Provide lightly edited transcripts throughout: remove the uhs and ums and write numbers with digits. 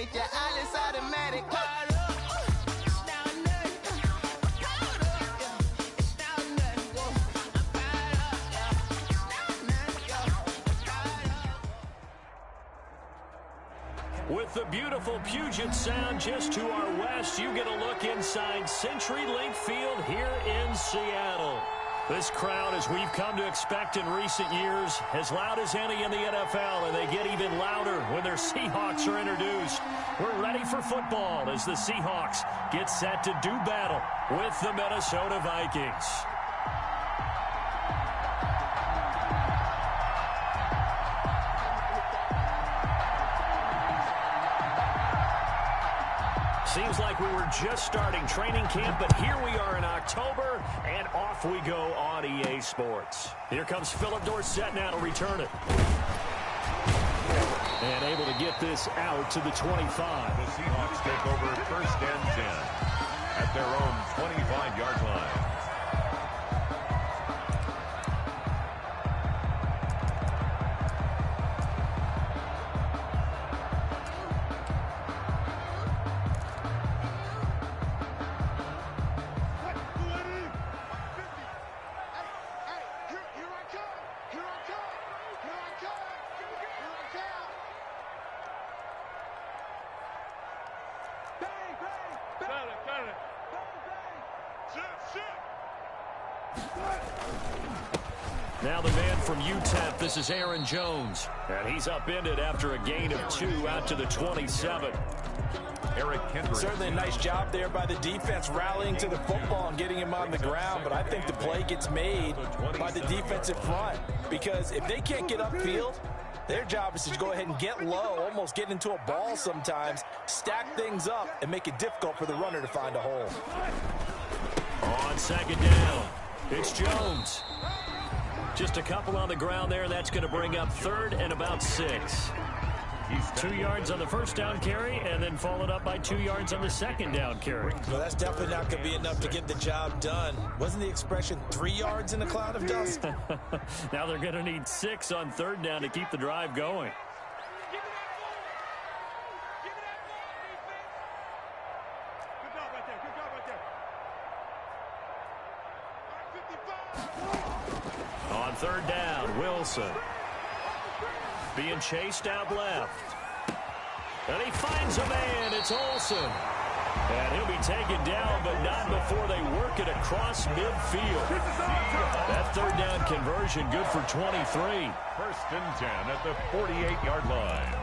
make your eyelids automatic. With the beautiful Puget Sound just to our west, you get a look inside CenturyLink Field here in Seattle. This crowd, as we've come to expect in recent years, as loud as any in the NFL, and they get even louder when their Seahawks are introduced. We're ready for football as the Seahawks get set to do battle with the Minnesota Vikings. Seems like we were just starting training camp, but here we are in October, and off we go on EA Sports. Here comes Philip Dorsett now to return it. And able to get this out to the 25. The Seahawks take over first and 10 at their own 25-yard line. Now the man from UTEP, this is Aaron Jones. And he's upended after a gain of 2 out to the 27. Eric Kendrick. Certainly a nice job there by the defense rallying to the football and getting him on the ground, but I think the play gets made by the defensive front because if they can't get upfield, their job is to go ahead and get low, almost get into a ball sometimes, stack things up, and make it difficult for the runner to find a hole. On second down, it's Jones. Just a couple on the ground there, and that's going to bring up third and about 6. He's 2 yards on the first down carry, and then followed up by 2 yards on the second down carry. Well, that's definitely not going to be enough to get the job done. Wasn't the expression 3 yards in a cloud of dust? Now they're going to need 6 on third down to keep the drive going. On third down, Wilson. Being chased out left. And he finds a man. It's Olsen. And he'll be taken down, but not before they work it across midfield. That third down conversion good for 23. First and 10 at the 48-yard line.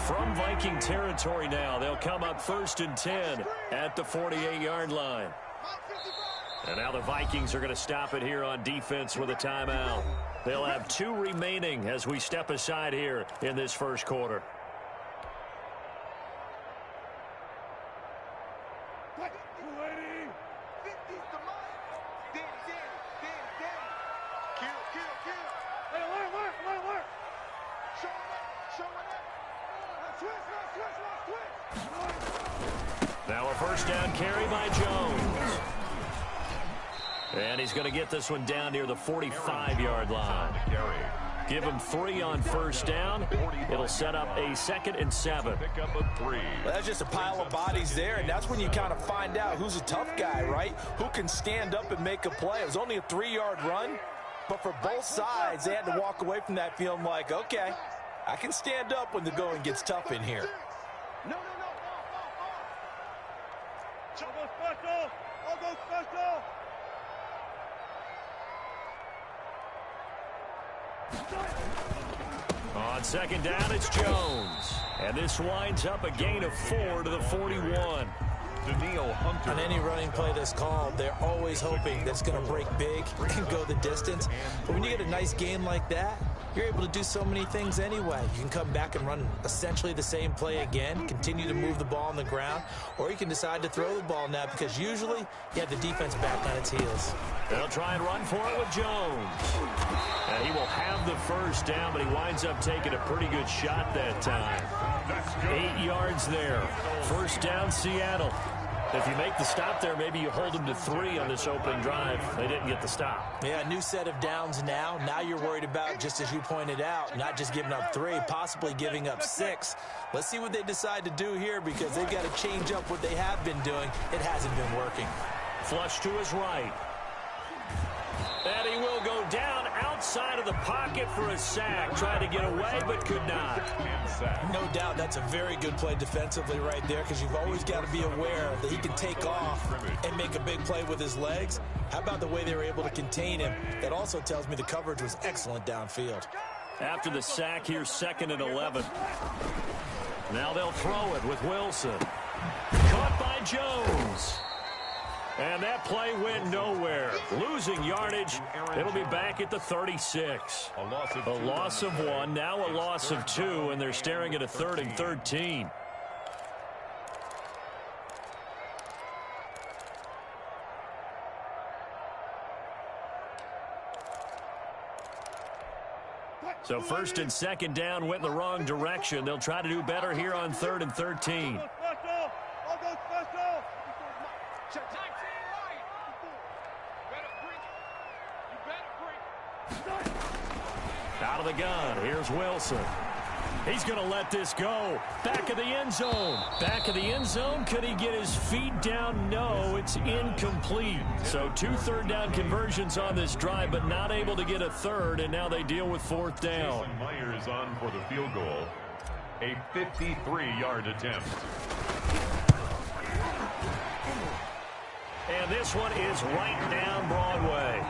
From Viking territory now, they'll come up first and 10 at the 48-yard line. And now the Vikings are going to stop it here on defense with a timeout. They'll have 2 remaining as we step aside here in this first quarter. Now a first down carry by Jones. And he's going to get this one down near the 45-yard line. Give him 3 on first down. It'll set up a 2nd and 7. Well, that's just a pile of bodies there, and that's when you kind of find out who's a tough guy, right? Who can stand up and make a play. It was only a 3-yard run, but for both sides, they had to walk away from that feeling like, okay, I can stand up when the going gets tough in here. On second down, it's Jones. And this winds up a gain of 4 to the 41. On any running play that's called, they're always hoping that's going to break big and go the distance. But when you get a nice gain like that, you're able to do so many things anyway. You can come back and run essentially the same play again, continue to move the ball on the ground, or you can decide to throw the ball now because usually you have the defense back on its heels. They'll try and run for it with Jones. And he will have the first down, but he winds up taking a pretty good shot that time. 8 yards there. First down, Seattle. If you make the stop there, maybe you hold them to 3 on this opening drive. They didn't get the stop. Yeah, new set of downs now. Now you're worried about, just as you pointed out, not just giving up 3, possibly giving up 6. Let's see what they decide to do here, because they've got to change up what they have been doing. It hasn't been working. Flush to his right. And he will go down outside of the pocket for a sack. Tried to get away, but could not. No doubt that's a very good play defensively right there, because you've always got to be aware that he can take off and make a big play with his legs. How about the way they were able to contain him? That also tells me the coverage was excellent downfield. After the sack, here's 2nd and 11. Now they'll throw it with Wilson. Caught by Jones. And that play went nowhere. Losing yardage. It'll be back at the 36. A loss of 1, now a loss of 2, and they're staring at a 3rd and 13. So 1st and 2nd down went in the wrong direction. They'll try to do better here on 3rd and 13. Out of the gun, here's Wilson. He's going to let this go. Back of the end zone. Back of the end zone. Could he get his feet down? No, it's incomplete. So 2 third-down conversions on this drive, but not able to get a 3rd, and now they deal with 4th down. Myers on for the field goal. A 53-yard attempt. And this one is right down Broadway.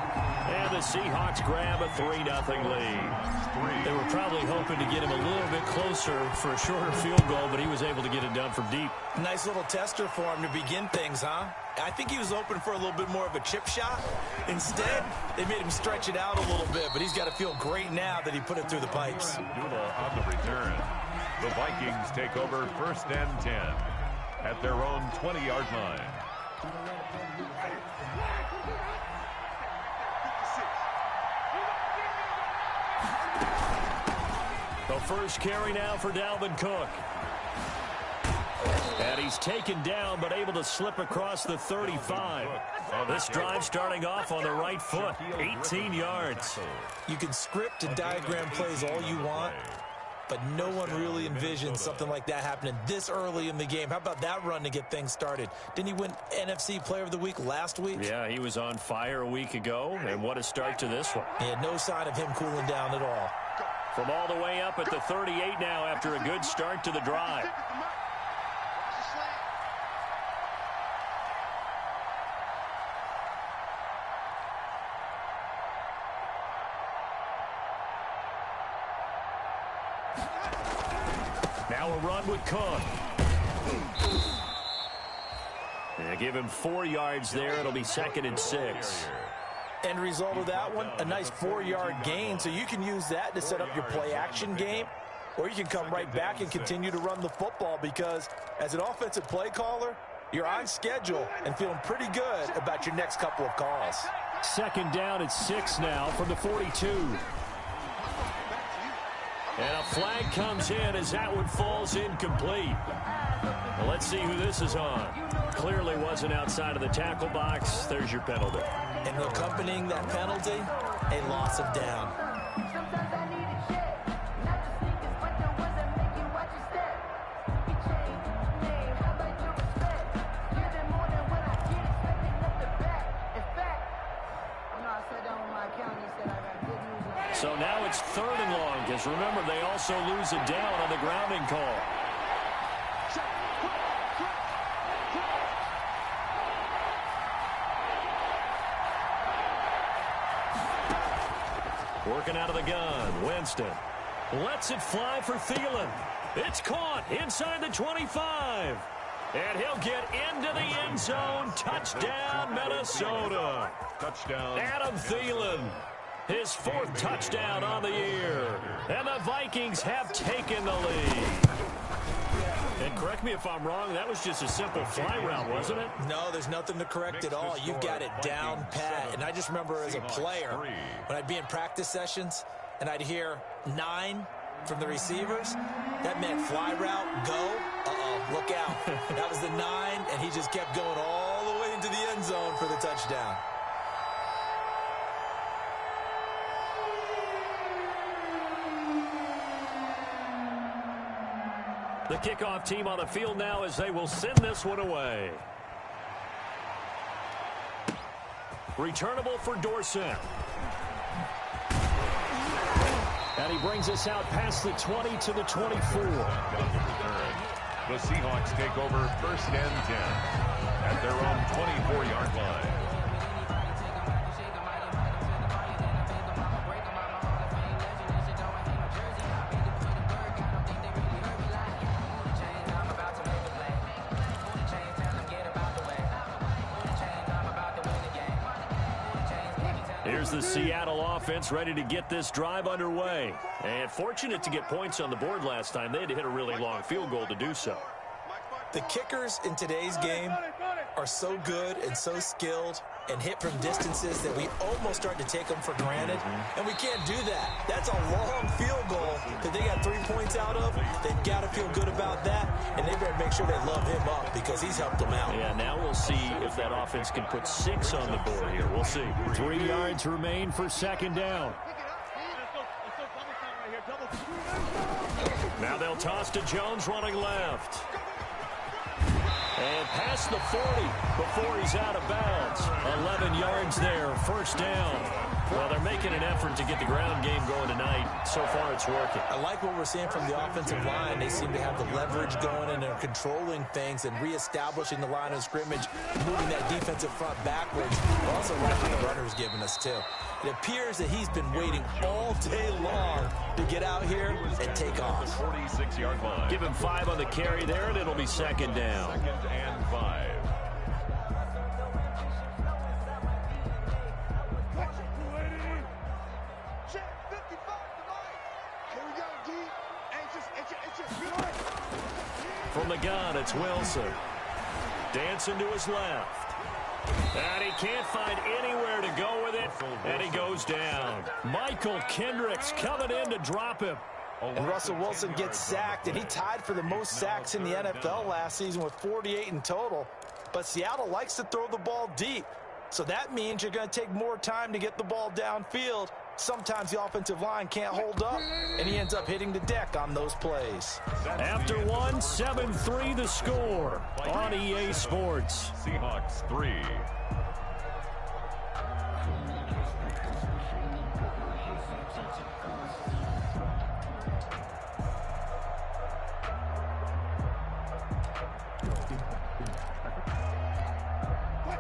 And the Seahawks grab a 3-0 lead. They were probably hoping to get him a little bit closer for a shorter field goal, but he was able to get it done from deep. Nice little tester for him to begin things, huh? I think he was open for a little bit more of a chip shot. Instead, they made him stretch it out a little bit, but he's got to feel great now that he put it through the pipes. Dula on the return. The Vikings take over 1st and 10 at their own 20-yard line. The first carry now for Dalvin Cook. And he's taken down, but able to slip across the 35. This drive starting off on the right foot, 18 yards. You can script and diagram plays all you want, but no one really envisions something like that happening this early in the game. How about that run to get things started? Didn't he win NFC Player of the Week last week? Yeah, he was on fire a week ago, and what a start to this one. Yeah, no sign of him cooling down at all. From all the way up at the 38 now after a good start to the drive. Now a run with Cook. They give him 4 yards there. It'll be 2nd and 6. End result of that one, a nice 4-yard gain. So you can use that to set up your play-action game, or you can come right back and continue to run the football, because as an offensive play caller, you're on schedule and feeling pretty good about your next couple of calls. 2nd down at 6 now from the 42. And a flag comes in as that one falls incomplete. Well, let's see who this is on. Clearly wasn't outside of the tackle box. There's your penalty. And accompanying that penalty, a loss of down. So now it's 3rd and long, because remember, they also lose a down on the grounding call. Working out of the gun, Winston lets it fly for Thielen. It's caught inside the 25. And he'll get into the end zone. Touchdown, Minnesota. Touchdown. Adam Thielen. His 4th touchdown on the year. And the Vikings have taken the lead. And correct me if I'm wrong, that was just a simple fly route, wasn't it? No, there's nothing to correct at all. You've got it down pat. And I just remember as a player, when I'd be in practice sessions and I'd hear 9 from the receivers, that meant fly route, go. Uh-oh, look out. That was the 9, and he just kept going all the way into the end zone for the touchdown. The kickoff team on the field now as they will send this one away. Returnable for Dorsett. And he brings us out past the 20 to the 24. The Seahawks take over 1st and 10 at their own 24-yard line. Here's the Seattle offense ready to get this drive underway. And fortunate to get points on the board last time. They had to hit a really long field goal to do so. The kickers in today's game are so good and so skilled and hit from distances that we almost start to take them for granted. And we can't do that. That's a long field goal that they got 3 points out of. They've got to feel good about that, and they better make sure they love him up because he's helped them out. Yeah, now we'll see if that offense can put 6 on the board here. We'll see. 3 yards remain for 2nd down. Now they'll toss to Jones running left. And past the 40 before he's out of bounds. 11 yards there, 1st down. Well, they're making an effort to get the ground game going tonight. So far, it's working. I like what we're seeing from the offensive line. They seem to have the leverage going, and they're controlling things and reestablishing the line of scrimmage, moving that defensive front backwards. I also like what the runner's giving us, too. It appears that he's been waiting all day long to get out here and take off. 46-yard line. Give him 5 on the carry there, and it'll be 2nd down. 2nd and 5. From the gun, it's Wilson. Dancing to his left. And he can't find anywhere to go with it, and he goes down. Michael Kendricks coming in to drop him. And Russell Wilson gets sacked, and he tied for the most sacks in the NFL last season with 48 in total. But Seattle likes to throw the ball deep, so that means you're going to take more time to get the ball downfield. Sometimes the offensive line can't hold up, and he ends up hitting the deck on those plays. After one, 7-3 the score on EA Sports. Seahawks 3.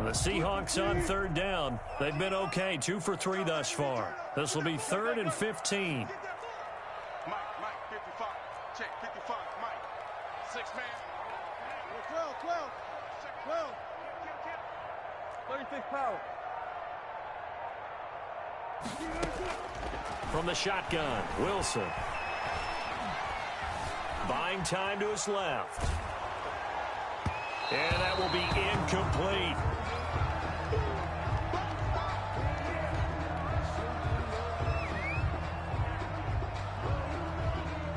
The Seahawks on 3rd down. They've been okay, 2 for 3 thus far. This will be 3rd and 15. Mike, 55. Check, 55, Mike. 6 man. 12. 36 power. From the shotgun, Wilson. Buying time to his left. And that will be incomplete.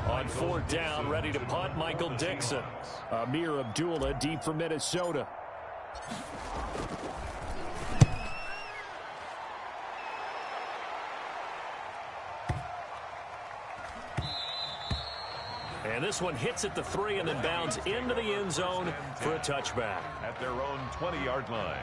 On 4th down, ready to punt, Michael Dixon. Amir Abdullah deep for Minnesota. And this one hits at the 3 and then bounds into the end zone for a touchback. At their own 20-yard line.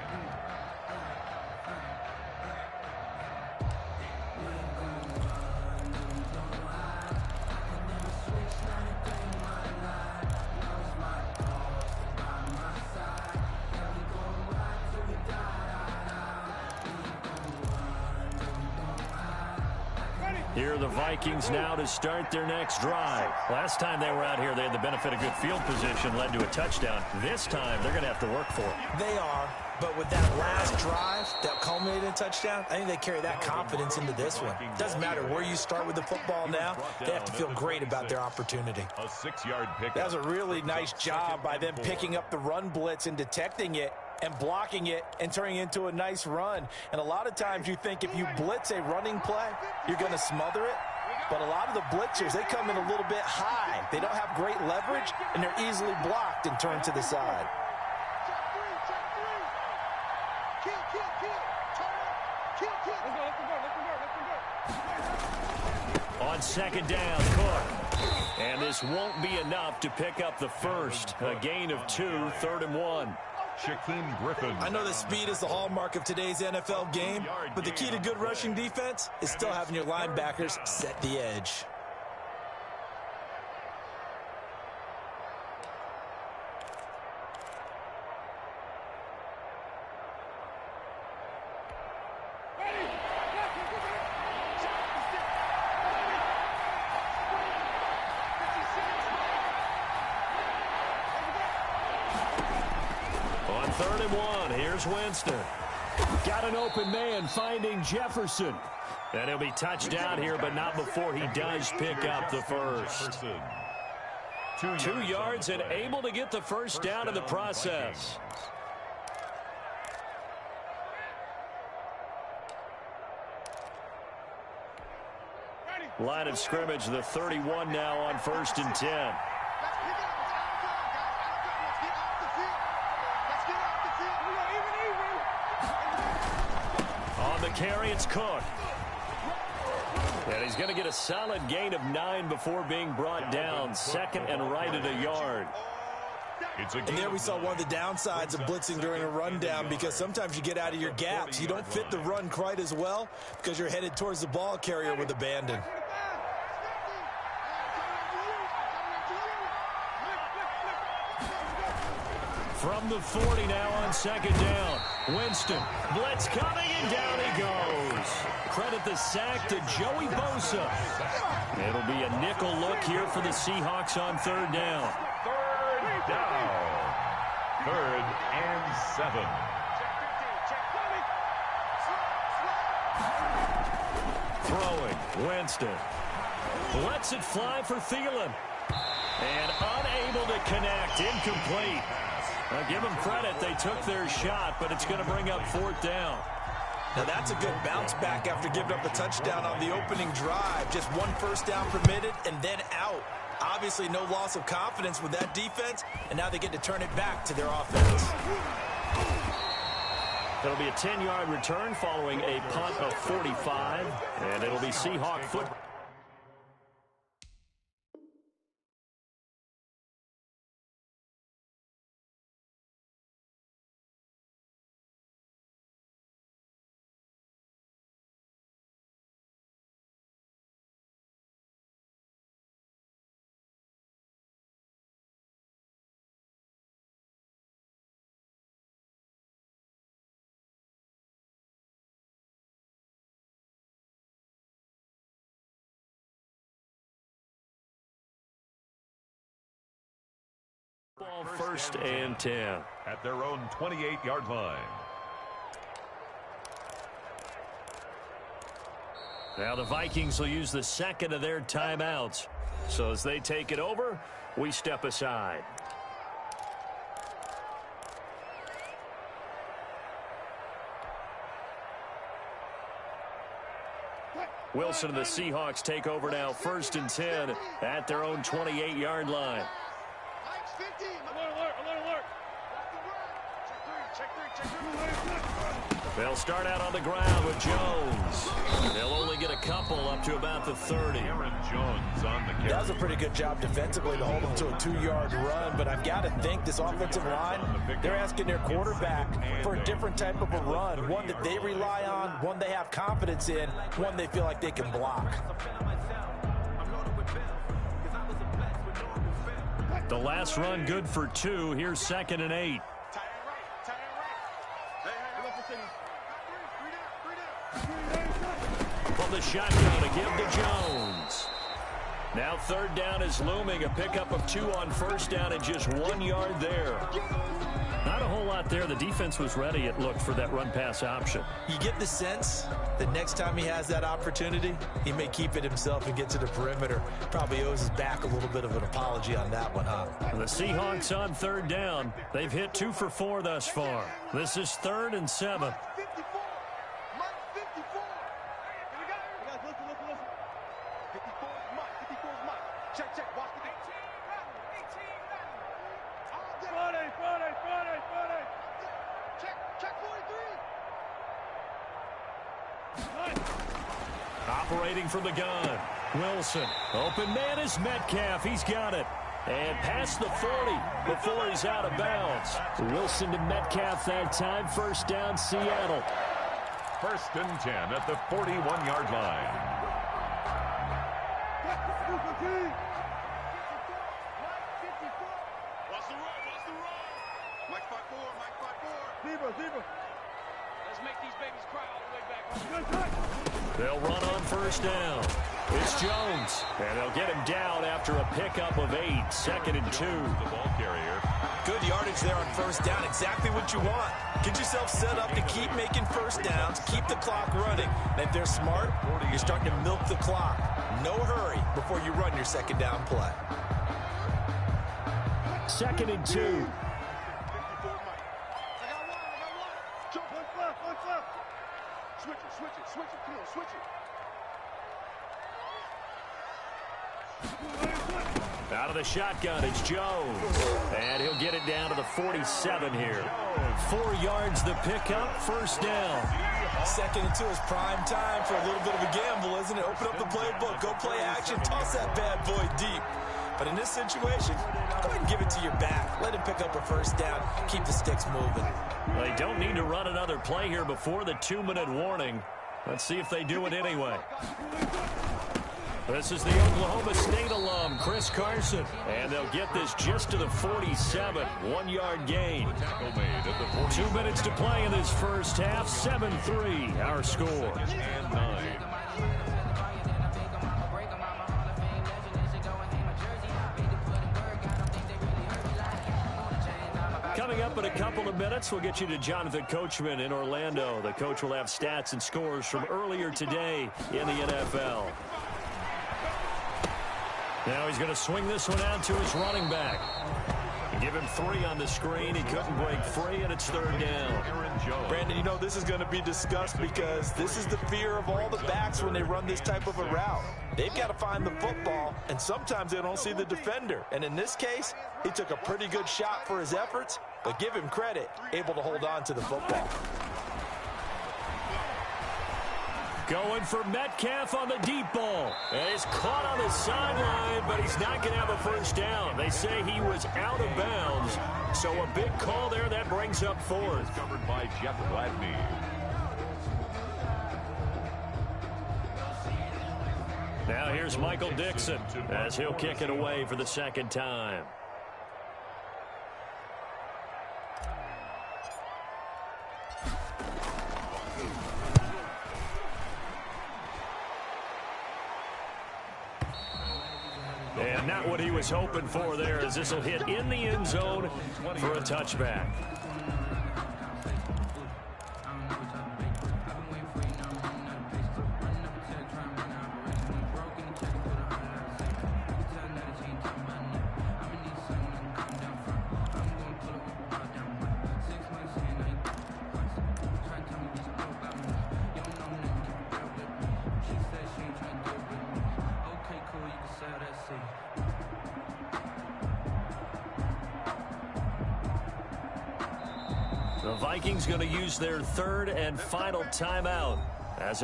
Here are the Vikings now to start their next drive. Last time they were out here, they had the benefit of good field position, led to a touchdown. This time, they're going to have to work for it. They are, but with that last drive that culminated in a touchdown, I think they carry that confidence into this one. Doesn't matter where you start with the football now, they have to feel great about their opportunity. A 6-yard pick. That was a really nice job by them picking up the run blitz and detecting it and blocking it and turning it into a nice run. And a lot of times you think if you blitz a running play, you're going to smother it. But a lot of the blitzers, they come in a little bit high. They don't have great leverage, and they're easily blocked and turned to the side. On second down, Cook. And this won't be enough to pick up the first. A gain of 2, 3rd and 1. Shaquem Griffin. I know that speed is the hallmark of today's NFL game, but the key to good rushing defense is still having your linebackers set the edge. On 3rd and 1, here's Winston. Got an open man finding Jefferson. And he'll be touched down here, but not before he does pick up the first. 2 yards and able to get the first down in the process. Line of scrimmage, the 31 now on 1st and 10. On the carry, it's Cook. And he's going to get a solid gain of 9 before being brought down. 2nd and right at a yard. And there we saw one of the downsides of blitzing during a rundown, because sometimes you get out of your gaps. You don't fit the run quite as well because you're headed towards the ball carrier with abandon. From the 40 now on 2nd down. Winston, blitz coming, and down he goes. Credit the sack to Joey Bosa. It'll be a nickel look here for the Seahawks on 3rd down. 3rd down. 3rd and 7. Throwing, Winston. Lets it fly for Thielen. And unable to connect, incomplete. Now give them credit, they took their shot, but it's going to bring up 4th down. Now that's a good bounce back after giving up a touchdown on the opening drive. Just 1 first down permitted and then out. Obviously no loss of confidence with that defense, and now they get to turn it back to their offense. It'll be a 10-yard return following a punt of 45, and it'll be Seahawk football. Ball 1st and 10. At their own 28-yard line. Now the Vikings will use the 2nd of their timeouts. So as they take it over, we step aside. Wilson and the Seahawks take over now 1st and 10 at their own 28-yard line. They'll start out on the ground with Jones. They'll only get a couple up to about the 30. Aaron Jones on the carry. That was a pretty good job defensively to hold them to a 2-yard run, but I've got to think this offensive line, they're asking their quarterback for a different type of a run, one that they rely on, one they have confidence in, one they feel like they can block. The last run good for 2. Here's 2nd and 8. From the shotgun to give to Jones. Now 3rd down is looming. A pickup of 2 on 1st down and just 1 yard there. Not a whole lot there. The defense was ready, it looked, for that run-pass option. You get the sense that next time he has that opportunity, he may keep it himself and get to the perimeter. Probably owes his back a little bit of an apology on that one, huh? The Seahawks on 3rd down. They've hit 2 for 4 thus far. This is 3rd and 7. Check 43. Separating from the gun. Wilson. Open man is Metcalf. He's got it. And past the 40 before he's out of bounds. Wilson to Metcalf that time. First down, Seattle. First and 10 at the 41-yard line. Watch the run, watch the run. Mike 5-4, Mike 5-4. Zebra. Let's make these babies cry all the way back home. They'll run on first down. It's Jones. And they'll get him down after a pickup of 8. 2nd and 2. The ball carrier. Good yardage there on first down. Exactly what you want. Get yourself set up to keep making first downs, keep the clock running. And if they're smart, you're starting to milk the clock. No hurry before you run your second down play. 2nd and 2. 54 Mike. I got one. Jump, one left. Switch it. Come on, switch it. Out of the shotgun, it's Jones. And he'll get it down to the 47 here. 4 yards the pickup, first down. 2nd and 2 is prime time for a little bit of a gamble, isn't it? Open up the playbook, go play action, toss that bad boy deep. But in this situation, go ahead and give it to your back. Let him pick up a first down, keep the sticks moving. They don't need to run another play here before the 2-minute warning. Let's see if they do it anyway. This is the Oklahoma State alum, Chris Carson. And they'll get this just to the 47. 1-yard gain. 2 minutes to play in this first half. 7-3, our score. And 9. Coming up in a couple of minutes, we'll get you to Jonathan Coachman in Orlando. The coach will have stats and scores from earlier today in the NFL. Now he's going to swing this one out to his running back. Give him 3 on the screen. He couldn't break free, and it's 3rd down. Brandon, you know this is going to be discussed because this is the fear of all the backs when they run this type of a route. They've got to find the football, and sometimes they don't see the defender. And in this case, he took a pretty good shot for his efforts, but give him credit, able to hold on to the football. Going for Metcalf on the deep ball. And he's caught on the sideline, but he's not going to have a first down. They say he was out of bounds. So a big call there that brings up 4th. Covered by Jeff Gladney. Now here's Michael Dixon as he'll kick it away for the 2nd time. And not what he was hoping for there, as this will hit in the end zone for a touchback. The Vikings going to use their 3rd and final timeout as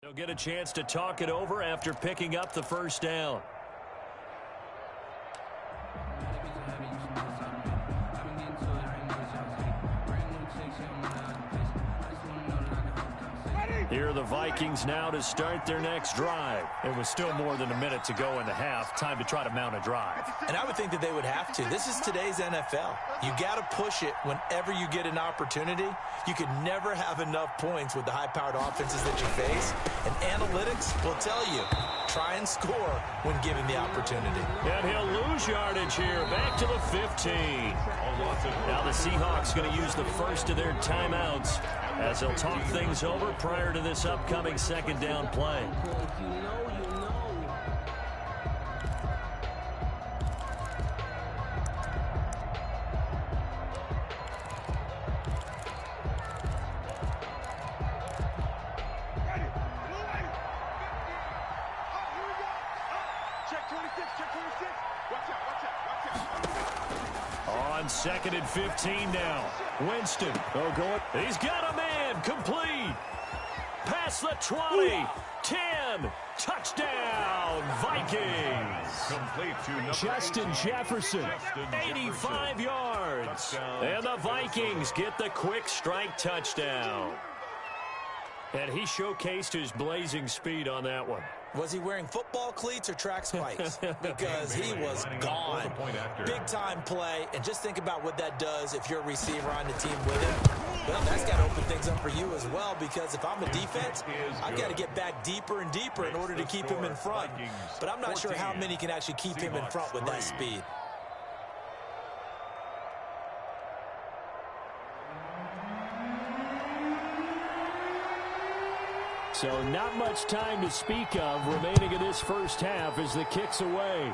They'll get a chance to talk it over after picking up the first down. Here are the Vikings now to start their next drive. It was still more than a minute to go in the half. Time to try to mount a drive. And I would think that they would have to. This is today's NFL. You got to push it whenever you get an opportunity. You can never have enough points with the high-powered offenses that you face. And analytics will tell you, try and score when given the opportunity. And he'll lose yardage here. Back to the 15. Now the Seahawks going to use the first of their timeouts as they'll talk things over prior to this upcoming second down play. On second and 15 now. Winston. He's got a man. Complete. Past the 20. 10. Touchdown. Vikings. Complete to Justin Jefferson. 85 yards. And the Vikings get the quick strike touchdown. And he showcased his blazing speed on that one. Was he wearing football cleats or track spikes? Because he was gone. Big-time play, and just think about what that does if you're a receiver on the team with him. Well, that's got to open things up for you as well, because if I'm a defense, I've got to get back deeper and deeper in order to keep him in front. But I'm not sure how many can actually keep him in front with that speed. So not much time to speak of remaining in this first half as the kick's away.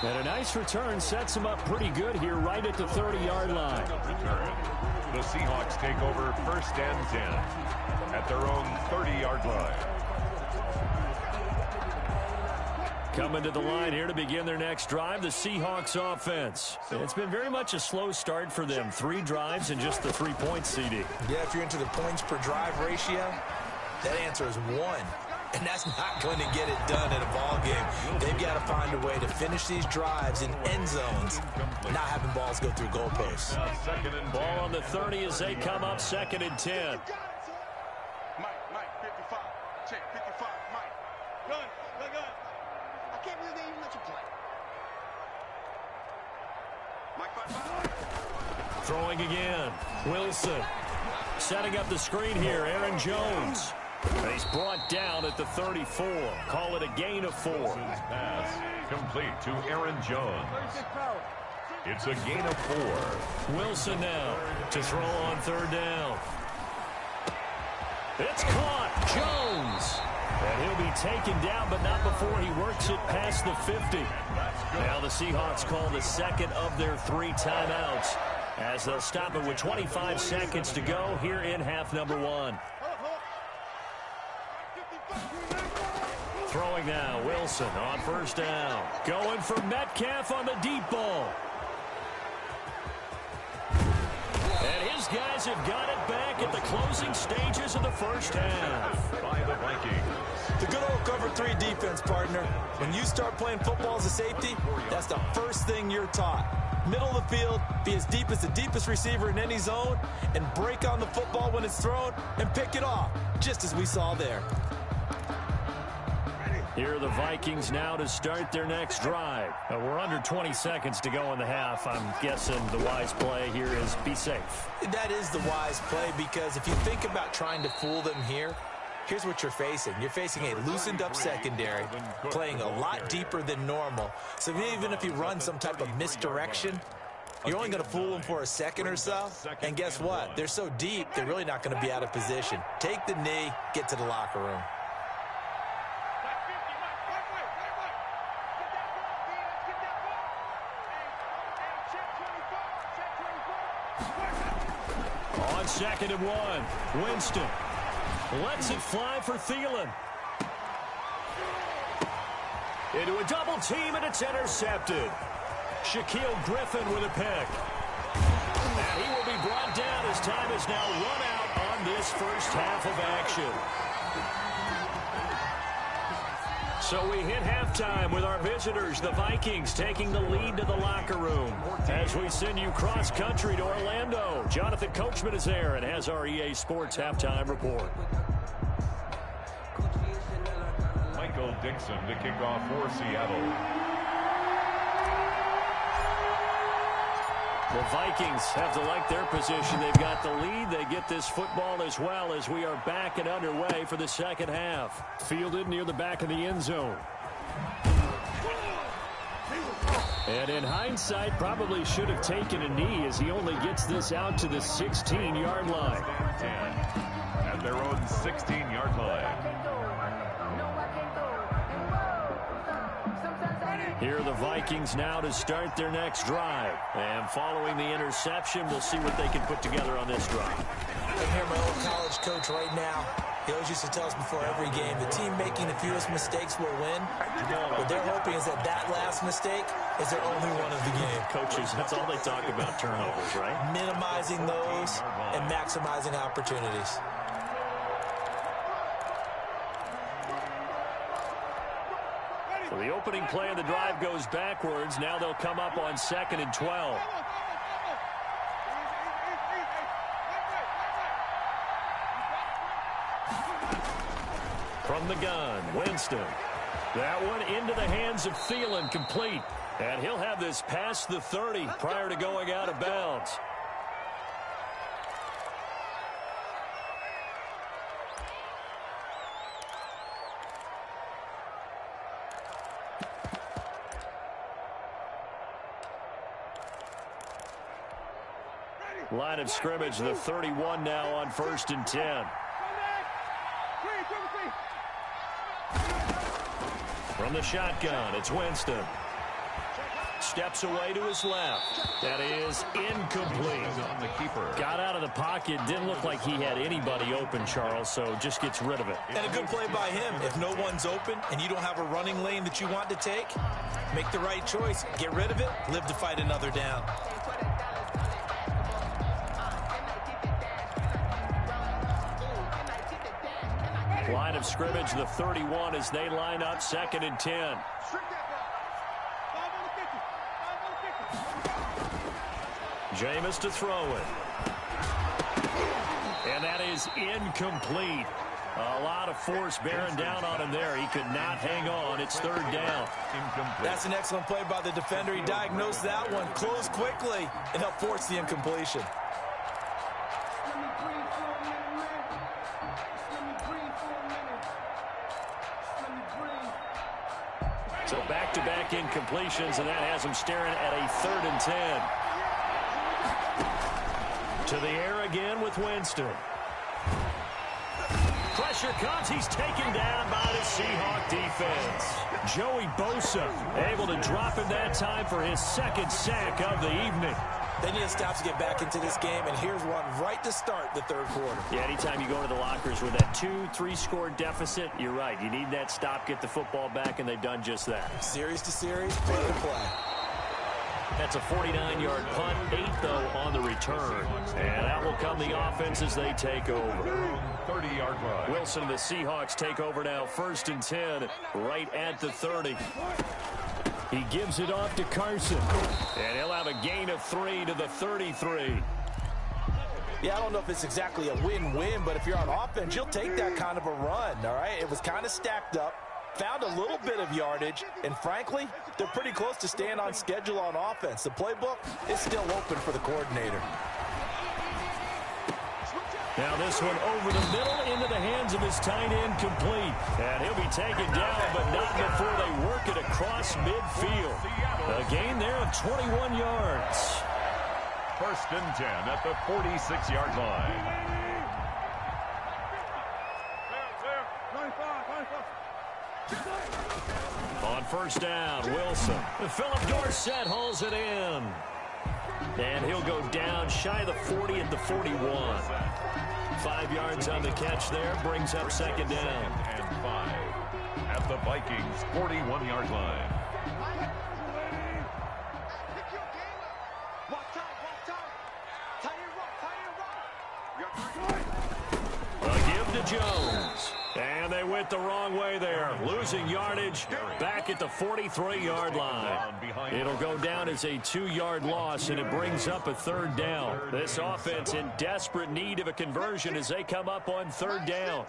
And a nice return sets him up pretty good here right at the 30-yard line. The Seahawks take over first and 10 at their own 30-yard line. Coming to the line here to begin their next drive, the Seahawks offense. It's been very much a slow start for them. 3 drives and just the 3 points, CD. Yeah, if you're into the points per drive ratio, that answer is 1. And that's not going to get it done in a ball game. They've got to find a way to finish these drives in end zones, not having balls go through goalposts. Ball on the 30 as they come up second and 10. Mike, 55. Check, 55, Mike. Gun. I can't believe they even let you play. Mike, 5. Throwing again. Wilson. Setting up the screen here. Aaron Jones. He's brought down at the 34. Call it a gain of 4. Pass complete to Aaron Jones. It's a gain of 4. Wilson now to throw on third down. It's caught. Jones. And he'll be taken down, but not before he works it past the 50. Now the Seahawks call the second of their 3 timeouts as they'll stop it with 25 seconds to go here in half number 1. Throwing now, Wilson on first down. Going for Metcalf on the deep ball. And his guys have got it back at the closing stages of the first half. By the Vikings. The good old cover 3 defense, partner. When you start playing football as a safety, that's the first thing you're taught. Middle of the field, be as deep as the deepest receiver in any zone, and break on the football when it's thrown and pick it off, just as we saw there. Here are the Vikings now to start their next drive. We're under 20 seconds to go in the half. I'm guessing the wise play here is be safe. That is the wise play, because if you think about trying to fool them here, here's what you're facing. You're facing a loosened-up secondary, playing a lot deeper than normal. So even if you run some type of misdirection, you're only going to fool them for a second or so. And guess what? They're so deep, they're really not going to be out of position. Take the knee, get to the locker room. On second and 1, Winston lets it fly for Thielen. Into a double team, and it's intercepted. Shaquille Griffin with a pick. He will be brought down as time is now run out on this first half of action. So we hit halftime with our visitors, the Vikings, taking the lead to the locker room. As we send you cross-country to Orlando, Jonathan Coachman is there and has our EA Sports halftime report. Michael Dixon to kick off for Seattle. The Vikings have to like their position. They've got the lead. They get this football as well as we are back and underway for the second half. Fielded near the back of the end zone. And in hindsight, probably should have taken a knee as he only gets this out to the 16-yard line. 10 at their own 16-yard line. Here are the Vikings now to start their next drive. And following the interception, we'll see what they can put together on this drive. I hear my old college coach right now. He always used to tell us before every game, the team making the fewest mistakes will win. What they're hoping is that that last mistake is their only one of the game. Coaches, that's all they talk about, turnovers, right? Minimizing those and maximizing opportunities. So the opening play of the drive goes backwards. Now they'll come up on 2nd and 12. From the gun, Winston. That one into the hands of Thielen, complete. And he'll have this past the 30 prior to going out of bounds. Line of scrimmage, the 31 now on 1st and 10. From the shotgun, it's Winston. Steps away to his left. That is incomplete. On the keeper. Got out of the pocket. Didn't look like he had anybody open, Charles, so just gets rid of it. And a good play by him. If no one's open and you don't have a running lane that you want to take, make the right choice. Get rid of it. Live to fight another down. Line of scrimmage, the 31 as they line up 2nd and 10. Jameis to throw it. And that is incomplete. A lot of force bearing down on him there. He could not hang on. It's 3rd down. Incomplete. That's an excellent play by the defender. He diagnosed that one, closed quickly, and helped force the incompletion. So back-to-back incompletions, and that has him staring at a 3rd and 10. To the air again with Winston. Pressure comes. He's taken down by the Seahawk defense. Joey Bosa able to drop him that time for his 2nd sack of the evening. They need a stop to get back into this game, and here's one right to start the 3rd quarter. Yeah, anytime you go into the lockers with that 2-3 score deficit, you're right. You need that stop, get the football back, and they've done just that. Series to series, play to play. That's a 49-yard punt, 8 though on the return. And out will come the offense as they take over. 30-yard line. Wilson and the Seahawks take over now, 1st and 10, right at the 30. He gives it off to Carson. And he'll have a gain of 3 to the 33. Yeah, I don't know if it's exactly a win-win, but if you're on offense, you'll take that kind of a run, all right? It was kind of stacked up, found a little bit of yardage, and frankly, they're pretty close to staying on schedule on offense. The playbook is still open for the coordinator. Now this one over the middle into the hands of his tight end, complete. And he'll be taken down, but not before they work it across midfield. A gain there of 21 yards. 1st and 10 at the 46-yard line. On 1st down, Wilson. Philip Dorsett hauls it in. And he'll go down shy of the 40 at the 41. 5 yards on the catch there, brings up 2nd down. And 5 at the Vikings' 41-yard line. Walk time. Jones. And they went the wrong way there, losing yardage back at the 43-yard line. It'll go down as a 2-yard loss, and it brings up a 3rd down. This offense in desperate need of a conversion as they come up on 3rd down.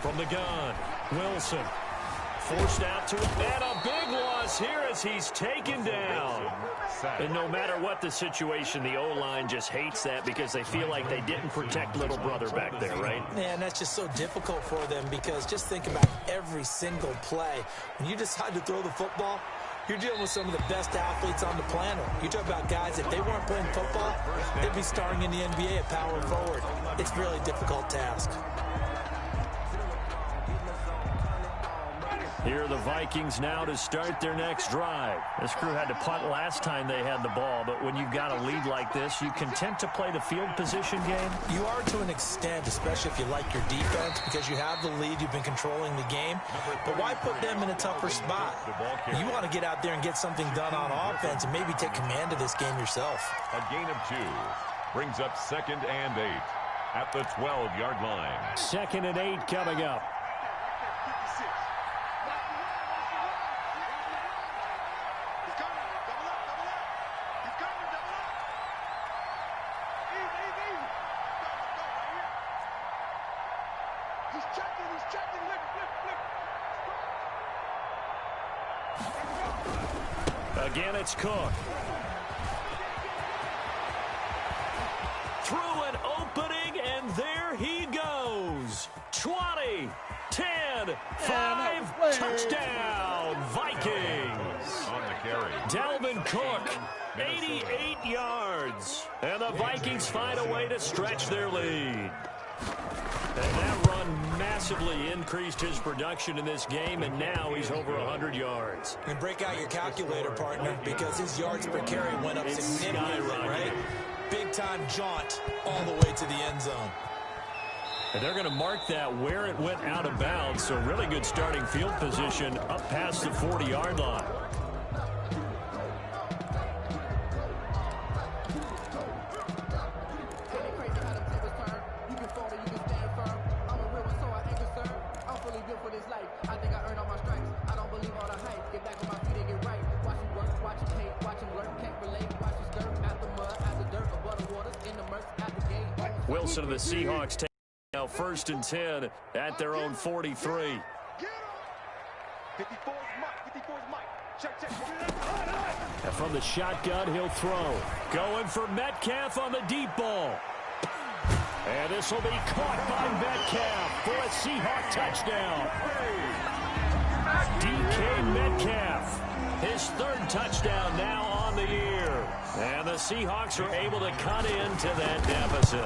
From the gun, Wilson forced out to it, and a big loss here as he's taken down. And no matter what the situation, the O-line just hates that because they feel like they didn't protect little brother back there, right? Yeah, and that's just so difficult for them because just think about every single play. When you decide to throw the football, you're dealing with some of the best athletes on the planet. You talk about guys, if they weren't playing football, they'd be starring in the NBA at power forward. It's a really difficult task. Here are the Vikings now to start their next drive. This crew had to punt last time they had the ball, but when you've got a lead like this, you content to play the field position game? You are to an extent, especially if you like your defense, because you have the lead, you've been controlling the game. But why put them in a tougher spot? You want to get out there and get something done on offense and maybe take command of this game yourself. A gain of 2 brings up 2nd and 8 at the 12-yard line. 2nd and 8 coming up. Again, it's Cook. Through an opening, and there he goes. 20, 10, 5, touchdown, Vikings. On the carry. Dalvin Cook, 88 yards. And the Vikings find a way to stretch their lead. And that run massively increased his production in this game, and now he's over 100 yards. And break out your calculator, partner, because his yards per carry went up significantly, right? Big-time jaunt all the way to the end zone. And they're going to mark that where it went out of bounds, so really good starting field position up past the 40-yard line. Wilson of the Seahawks take now 1st and 10 at their own 43. And from the shotgun, he'll throw. Going for Metcalf on the deep ball. And this will be caught by Metcalf for a Seahawk touchdown. DK Metcalf, his 3rd touchdown now on the year. And the Seahawks are able to cut into that deficit.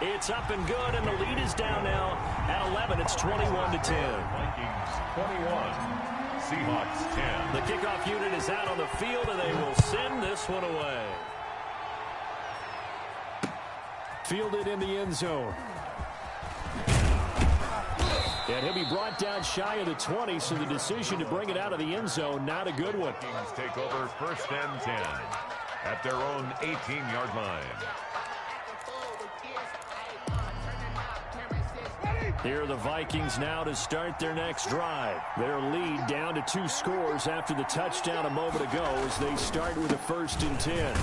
It's up and good, and the lead is down now at 11. It's 21-10. Vikings 21, Seahawks 10. The kickoff unit is out on the field, and they will send this one away. Fielded in the end zone. And he'll be brought down shy of the 20, so the decision to bring it out of the end zone, not a good one. Vikings take over 1st and 10 at their own 18-yard line. Here are the Vikings now to start their next drive. Their lead down to 2 scores after the touchdown a moment ago as they start with a 1st and 10.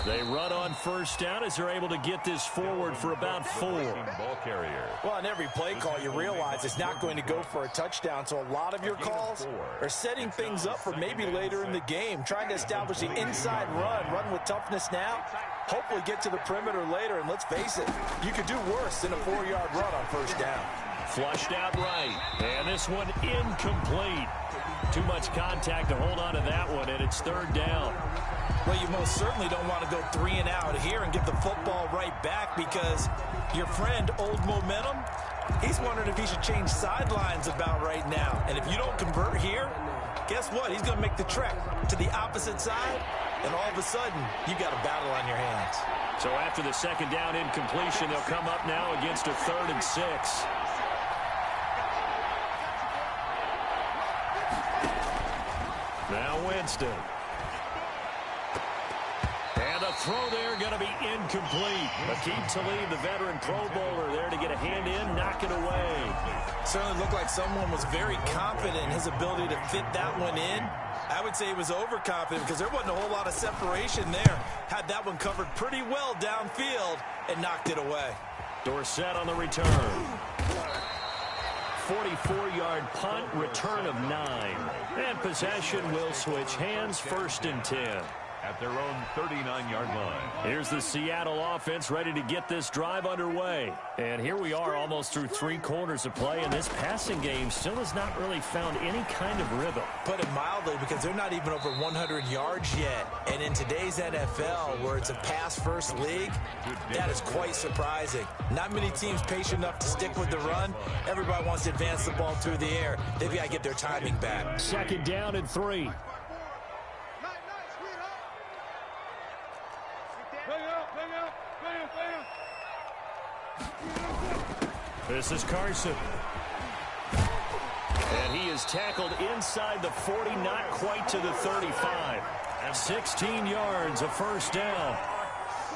They run on 1st down as they're able to get this forward for about 4. Ball carrier. Well, on every play call, you realize it's not going to go for a touchdown, so a lot of your calls are setting things up for maybe later in the game, trying to establish the inside run with toughness now, hopefully get to the perimeter later, and let's face it, you could do worse than a 4-yard run on 1st down. Flushed out right, and this one incomplete. Too much contact to hold on to that one, and it's 3rd down. Well, you most certainly don't want to go 3 and out here and get the football right back because your friend, Old Momentum, he's wondering if he should change sidelines about right now. And if you don't convert here, guess what? He's going to make the trek to the opposite side and all of a sudden, you got a battle on your hands. So after the second down incompletion, they'll come up now against a 3rd and 6. Now Winston. And the throw there going to be incomplete. Akeem Talib, the veteran Pro Bowler, there to get a hand in, knock it away. Certainly looked like someone was very confident in his ability to fit that one in. I would say he was overconfident because there wasn't a whole lot of separation there. Had that one covered pretty well downfield and knocked it away. Dorsett on the return. 44-yard punt, return of 9. And possession will switch hands, 1st and 10. At their own 39-yard line. Here's the Seattle offense ready to get this drive underway. And here we are almost through 3 quarters of play, and this passing game still has not really found any kind of rhythm. Put it mildly, because they're not even over 100 yards yet. And in today's NFL, where it's a pass-first league, that is quite surprising. Not many teams patient enough to stick with the run. Everybody wants to advance the ball through the air. They've got to get their timing back. 2nd down and 3. This is Carson. And he is tackled inside the 40, not quite to the 35. 16 yards, a 1st down.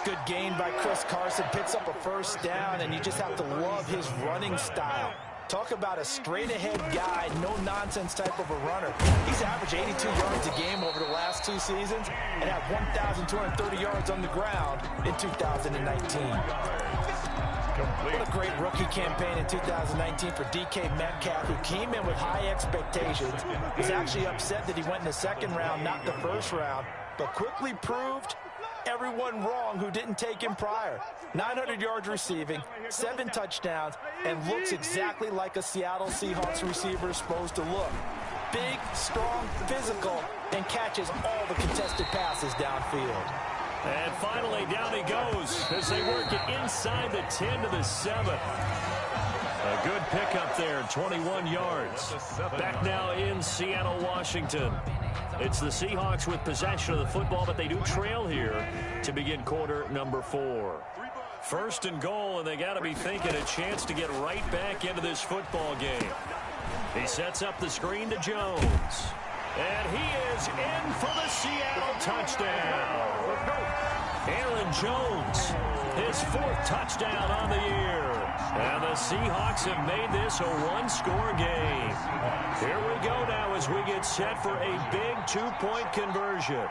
Good gain by Chris Carson. Picks up a 1st down, and you just have to love his running style. Talk about a straight-ahead guy, no-nonsense type of a runner. He's averaged 82 yards a game over the last 2 seasons and had 1,230 yards on the ground in 2019. What a great rookie campaign in 2019 for DK Metcalf, who came in with high expectations. Was actually upset that he went in the 2nd round, not the 1st round, but quickly proved everyone wrong who didn't take him prior. 900 yards receiving, 7 touchdowns, and looks exactly like a Seattle Seahawks receiver is supposed to look. Big, strong, physical, and catches all the contested passes downfield. And finally, down he goes as they work it inside the 10 to the 7. A good pickup there, 21 yards. Back now in Seattle, Washington. It's the Seahawks with possession of the football, but they do trail here to begin quarter number 4. 1st and goal, and they got to be thinking a chance to get right back into this football game. He sets up the screen to Jones. And he is in for the Seattle touchdown. Aaron Jones, his 4th touchdown on the year. And the Seahawks have made this a 1-score game. Here we go now as we get set for a big 2-point conversion.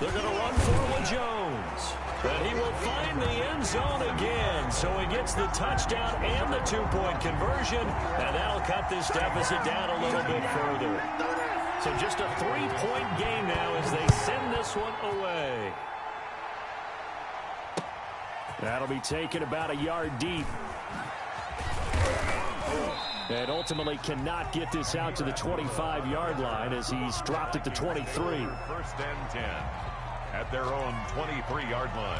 They're going to run for with Jones. And he will find the end zone again. So he gets the touchdown and the 2-point conversion. And that'll cut this deficit down a little bit further. So just a 3-point game now as they send this one away. That'll be taken about a yard deep. And ultimately cannot get this out to the 25-yard line as he's dropped at the 23. 1st and 10 at their own 23-yard line.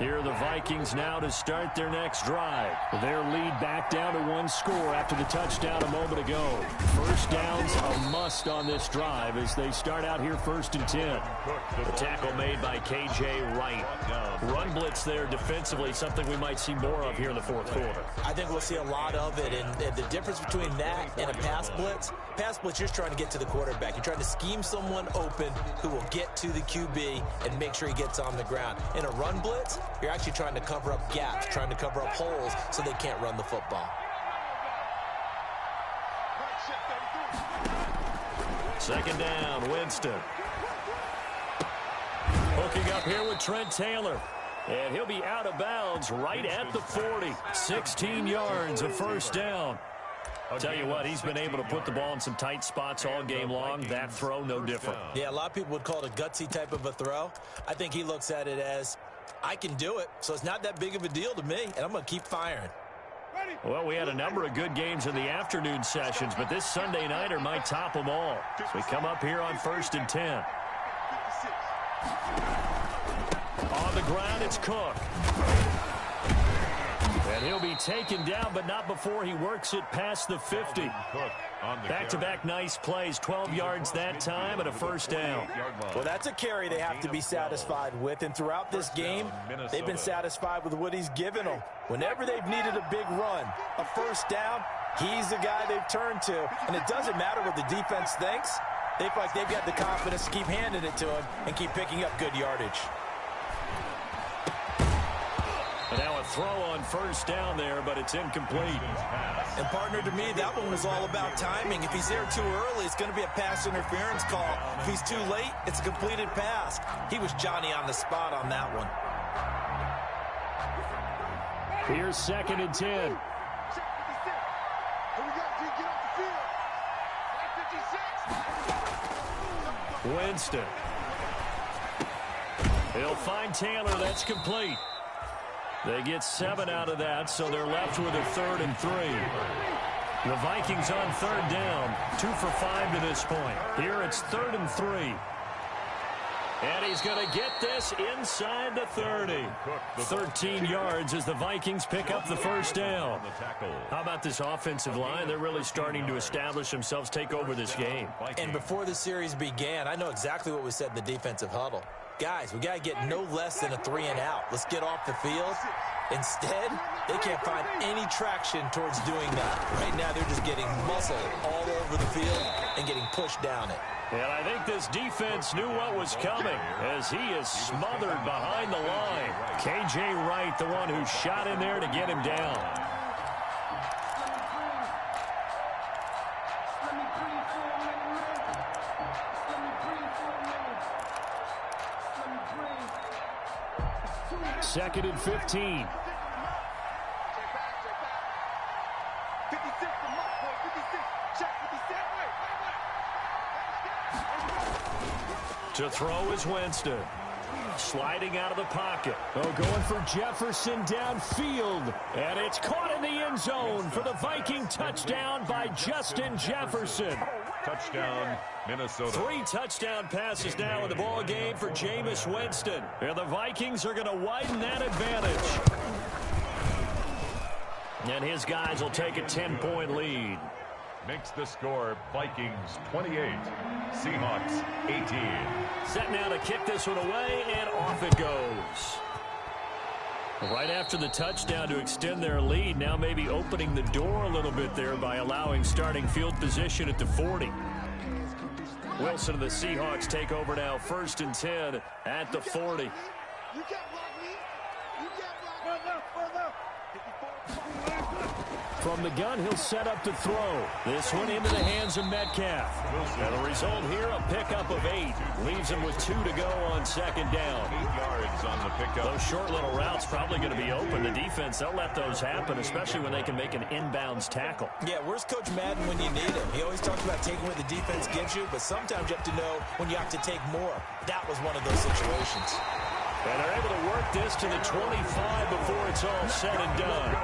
Here are the Vikings now to start their next drive. Their lead back down to 1 score after the touchdown a moment ago. 1st down's a must on this drive as they start out here 1st and 10. The tackle made by K.J. Wright. Run blitz there defensively, something we might see more of here in the 4th quarter. I think we'll see a lot of it, and the difference between that and a pass blitz, you're just trying to get to the quarterback. You're trying to scheme someone open who will get to the QB and make sure he gets on the ground. In a run blitz, you're actually trying to cover up gaps, trying to cover up holes so they can't run the football. 2nd down, Winston. Hooking up here with Trent Taylor. And he'll be out of bounds right at the 40. 16 yards, a 1st down. I'll tell you what, he's been able to put the ball in some tight spots all game long. That throw, no different. Yeah, a lot of people would call it a gutsy type of a throw. I think he looks at it as, I can do it, so it's not that big of a deal to me, and I'm going to keep firing. Well, we had a number of good games in the afternoon sessions, but this Sunday nighter might top them all. So we come up here on 1st and 10. On the ground, it's Cook. And he'll be taken down, but not before he works it past the 50. Back-to-back nice plays, 12 yards that time and a first down. Well, that's a carry they have to be satisfied with, and throughout this game, they've been satisfied with what he's given them. Whenever they've needed a big run, a first down, he's the guy they've turned to. And it doesn't matter what the defense thinks. They feel like they've got the confidence to keep handing it to him and keep picking up good yardage. And now a throw on first down there, but it's incomplete. And, partner, to me, that one was all about timing. If he's there too early, it's going to be a pass interference call. If he's too late, it's a completed pass. He was Johnny on the spot on that one. Here's 2nd and 10. Winston. He'll find Taylor. That's complete. They get 7 out of that, so they're left with a 3rd and 3. The Vikings on 3rd down, 2 for 5 to this point. Here it's 3rd and 3. And he's going to get this inside the 30. 13 yards as the Vikings pick up the first down. How about this offensive line? They're really starting to establish themselves, take over this game. And before the series began, I know exactly what we said in the defensive huddle. Guys, we got to get no less than a 3-and-out. Let's get off the field. Instead, they can't find any traction towards doing that. Right now, they're just getting muscle all over the field and getting pushed down it. And I think this defense knew what was coming as he is smothered behind the line. K.J. Wright, the one who shot in there to get him down. Second and 15. To throw is Winston. Sliding out of the pocket. Oh, going for Jefferson downfield. And it's caught in the end zone for the Viking touchdown by Justin Jefferson. Touchdown, Minnesota. 3 touchdown passes now in the ball game for Jameis Winston. And the Vikings are going to widen that advantage. And his guys will take a 10-point lead. Makes the score Vikings 28, Seahawks 18. Set now to kick this one away, and off it goes. Right after the touchdown to extend their lead, now maybe opening the door a little bit there by allowing starting field position at the 40. Wilson and the Seahawks take over now, 1st and 10 at the 40. From the gun, he'll set up to throw. This one into the hands of Metcalf. And the result here, a pickup of 8. Leaves him with 2 to go on 2nd down. 8 yards on the pickup. Those short little routes probably going to be open. The defense, they'll let those happen, especially when they can make an inbounds tackle. Yeah, where's Coach Madden when you need him? He always talks about taking what the defense gives you, but sometimes you have to know when you have to take more. That was one of those situations. And they're able to work this to the 25 before it's all said and done.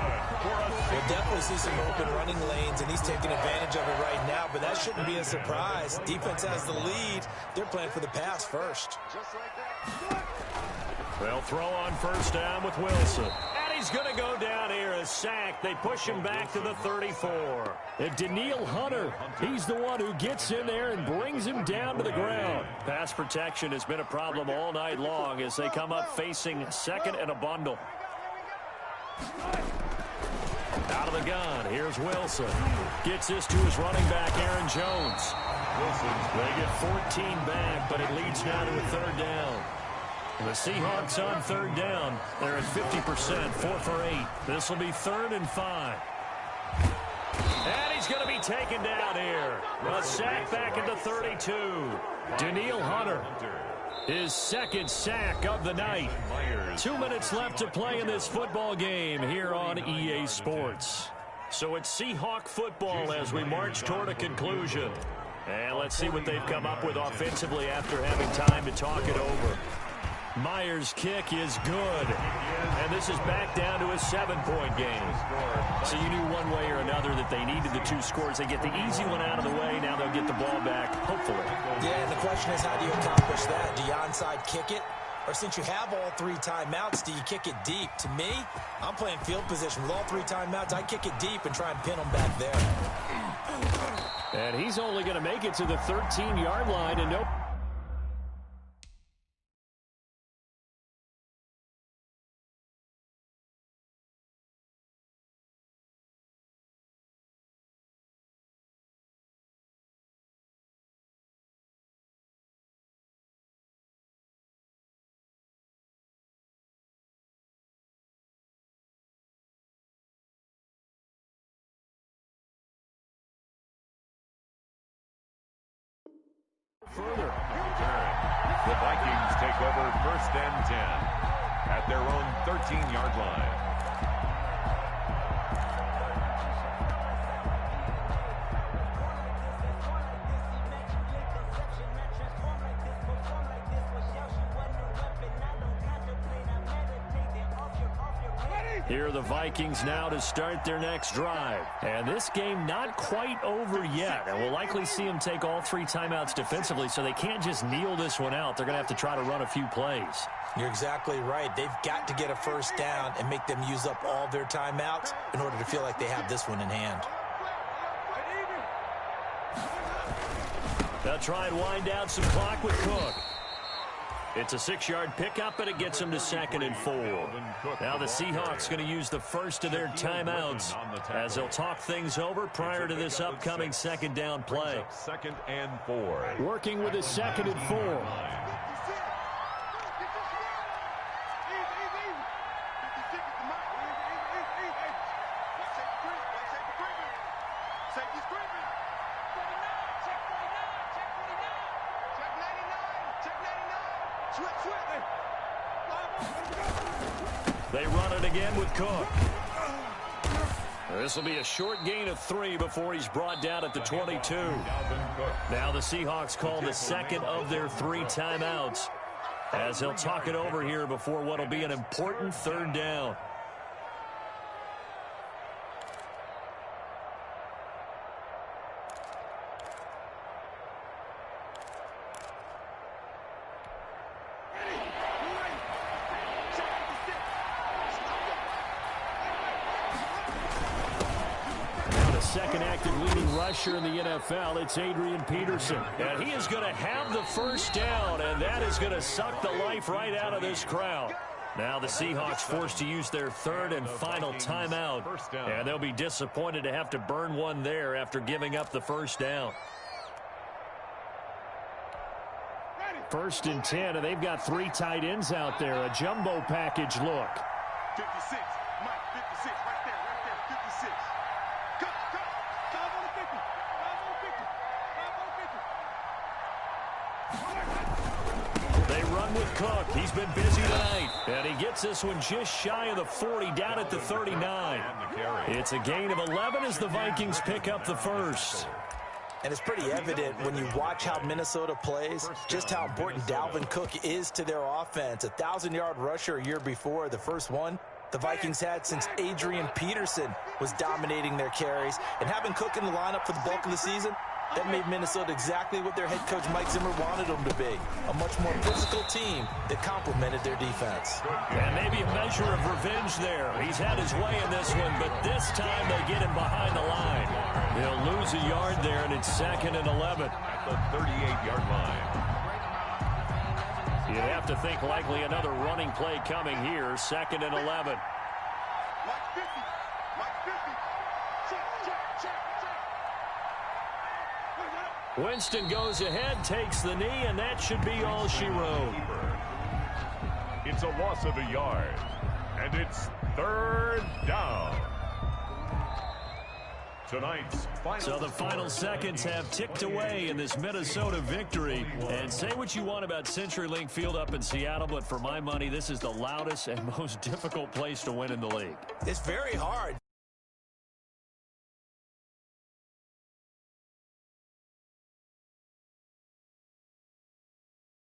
We'll definitely see some open running lanes, and he's taking advantage of it right now, but that shouldn't be a surprise. Defense has the lead. They're playing for the pass first. They'll throw on first down with Wilson. And he's going to go down here, a sack. They push him back to the 34. And Daniil Hunter, he's the one who gets in there and brings him down to the ground. Pass protection has been a problem all night long as they come up facing 2nd and a bundle. Out of the gun, here's Wilson. Gets this to his running back, Aaron Jones. They get 14 back, but it leads now to a 3rd down. The Seahawks on 3rd down. They're at 50%, 4 for 8. This will be 3rd and 5. And he's going to be taken down here. A sack back at the 32. Daniil Hunter, his 2nd sack of the night. 2 minutes left to play in this football game here on EA Sports. So it's Seahawk football as we march toward a conclusion. And let's see what they've come up with offensively after having time to talk it over. Myers' kick is good. And And this is back down to a 7-point game. So you knew one way or another that they needed the 2 scores. They get the easy one out of the way. Now they'll get the ball back, hopefully. Yeah, and the question is, how do you accomplish that? Do you onside kick it? Or since you have all 3 timeouts, do you kick it deep? To me, I'm playing field position. With all 3 timeouts, I kick it deep and try and pin them back there. And he's only going to make it to the 13-yard line, and no. Further return. The Vikings take over 1st and 10 at their own 13-yard line. Here are the Vikings now to start their next drive. And this game not quite over yet. And we'll likely see them take all 3 timeouts defensively, so they can't just kneel this one out. They're going to have to try to run a few plays. You're exactly right. They've got to get a first down and make them use up all their timeouts in order to feel like they have this one in hand. They'll try and wind down some clock with Cook. It's a 6-yard pickup, and it gets them to 2nd and 4. Now the Seahawks going to use the first of their timeouts as they'll talk things over prior to this upcoming 2nd down play. 2nd and 4. Working with a 2nd and 4. They run it again with Cook. This will be a short gain of 3 before he's brought down at the 22. Now the Seahawks call the 2nd of their 3 timeouts as they'll talk it over here before what will be an important 3rd down. Second active leading rusher in the NFL, it's Adrian Peterson. And he is going to have the first down, and that is going to suck the life right out of this crowd. Now the Seahawks forced to use their 3rd and final timeout, and they'll be disappointed to have to burn one there after giving up the first down. 1st and 10, and they've got 3 tight ends out there. A jumbo package look. 56, Mike, 56, right there, 56. Cut, 5 on the 50, 5 on the 50, 5 on the 50. They run with Cook. He's been busy tonight. And he gets this one just shy of the 40, down at the 39. It's a gain of 11 as the Vikings pick up the first. And it's pretty evident when you watch how Minnesota plays, just how important Dalvin Cook is to their offense. 1,000-yard rusher a year before, the first one the Vikings had since Adrian Peterson was dominating their carries. And having Cook in the lineup for the bulk of the season, that made Minnesota exactly what their head coach Mike Zimmer wanted them to be. A much more physical team that complemented their defense. And maybe a measure of revenge there. He's had his way in this one, but this time they get him behind the line. He'll lose a yard there, and it's 2nd and 11. At the 38-yard line. You'd have to think likely another running play coming here. 2nd and 11. Mike 50, Mike 50. Check. Winston goes ahead, takes the knee, and that should be all she wrote. It's a loss of a yard, and it's 3rd down. Tonight's final. So the final seconds have ticked away in this Minnesota victory. And say what you want about CenturyLink Field up in Seattle, but for my money, this is the loudest and most difficult place to win in the league. It's very hard.